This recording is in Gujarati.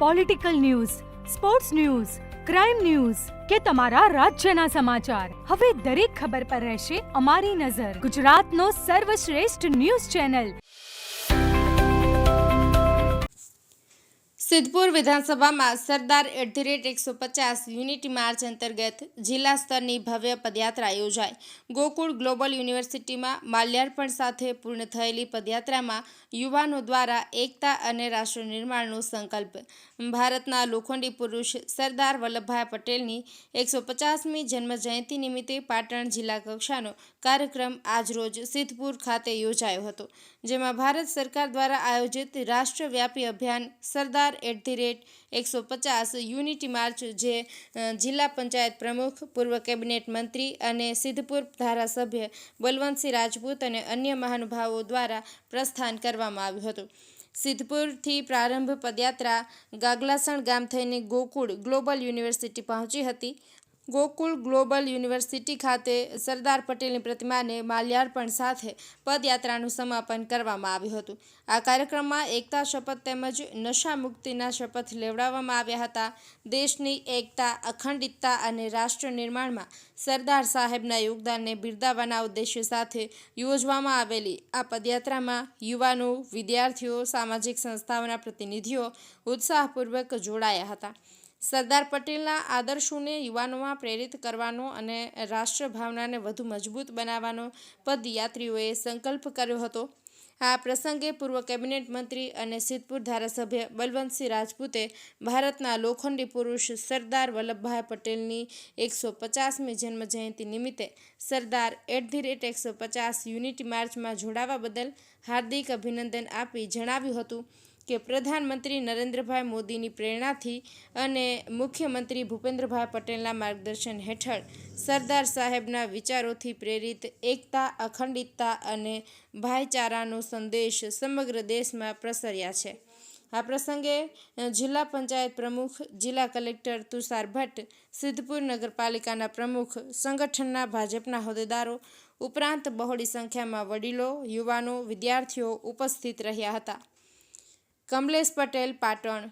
Political news, sports news, crime news કે તમારા રાજ્યના સમાચાર, હવે દરેક ખબર પર રહેશે અમારી નજર. ગુજરાતનો સર્વશ્રેષ્ઠ ન્યૂઝ ચેનલ. સિદ્ધપુર વિધાનસભામાં સરદાર @150 યુનિટી માર્ચ અંતર્ગત જિલ્લા સ્તરની ભવ્ય પદયાત્રા યોજાઈ. ગોકુળ ગ્લોબલ યુનિવર્સિટીમાં માલ્યાર્પણ સાથે પૂર્ણ થયેલી પદયાત્રામાં યુવાનો દ્વારા એકતા અને રાષ્ટ્ર નિર્માણનો સંકલ્પ. ભારતના લોખંડી પુરુષ સરદાર વલ્લભભાઈ પટેલની 150મી જન્મજયંતિ નિમિત્તે પાટણ જિલ્લા કક્ષાનો કાર્યક્રમ આજરોજ સિદ્ધપુર ખાતે યોજાયો હતો, જેમાં ભારત સરકાર દ્વારા આયોજિત રાષ્ટ્રવ્યાપી અભિયાન સરદાર @150 યુનિટી માર્ચ, જે જિલ્લા પંચાયત પ્રમુખ, પૂર્વ કેબિનેટ મંત્રી અને સિદ્ધપુર ધારાસભ્ય બલવંતસિંહ રાજપૂત અને અન્ય મહાનુભાવો દ્વારા પ્રસ્થાન કરવામાં આવ્યું હતું. સિદ્ધપુરથી પ્રારંભ પદયાત્રા ગાગલાસણ ગામ થઈને ગોકુળ ગ્લોબલ યુનિવર્સિટી પહોંચી હતી. ગોકુળ ગ્લોબલ યુનિવર્સિટી ખાતે સરદાર પટેલની પ્રતિમાને માલ્યાર્પણ સાથે પદયાત્રાનું સમાપન કરવામાં આવ્યું હતું. આ કાર્યક્રમમાં એકતા શપથ તેમજ નશા મુક્તિના શપથ લેવડાવવામાં આવ્યા હતા. દેશની એકતા, અખંડિતતા અને રાષ્ટ્ર નિર્માણમાં સરદાર સાહેબના યોગદાનને બિરદાવવાના ઉદ્દેશ્ય સાથે યોજવામાં આવેલી આ પદયાત્રામાં યુવાનો, વિદ્યાર્થીઓ, સામાજિક સંસ્થાઓના પ્રતિનિધિઓ ઉત્સાહપૂર્વક જોડાયા હતા. સરદાર પટેલના આદર્શોને યુવાનોમાં પ્રેરિત કરવાનો અને રાષ્ટ્ર ભાવનાને વધુ મજબૂત બનાવવાનો પદયાત્રીઓએ સંકલ્પ કર્યો હતો. આ પ્રસંગે પૂર્વ કેબિનેટ મંત્રી અને સિદ્ધપુર ધારાસભ્ય બલવંતસિંહ રાજપૂતે ભારતના લોખંડી પુરુષ સરદાર વલ્લભભાઈ પટેલની 150મી જન્મજયંતિ નિમિત્તે સરદાર @150 યુનિટી માર્ચમાં જોડાવા બદલ હાર્દિક અભિનંદન આપી જણાવ્યું હતું કે પ્રધાનમંત્રી નરેન્દ્રભાઈ મોદીની પ્રેરણાથી અને મુખ્યમંત્રી ભૂપેન્દ્રભાઈ પટેલના માર્ગદર્શન હેઠળ સરદાર સાહેબના વિચારોથી પ્રેરિત એકતા, અખંડિતતા અને ભાઈચારાનો સંદેશ સમગ્ર દેશમાં પ્રસર્યા છે. આ પ્રસંગે જિલ્લા પંચાયત પ્રમુખ, જિલ્લા કલેક્ટર તુષાર ભટ્ટ, સિદ્ધપુર નગરપાલિકાના પ્રમુખ, સંગઠનના ભાજપના હોદ્દેદારો ઉપરાંત બહોળી સંખ્યામાં વડીલો, યુવાનો, વિદ્યાર્થીઓ ઉપસ્થિત રહ્યા હતા. કમલેશ પટેલ, પાટણ.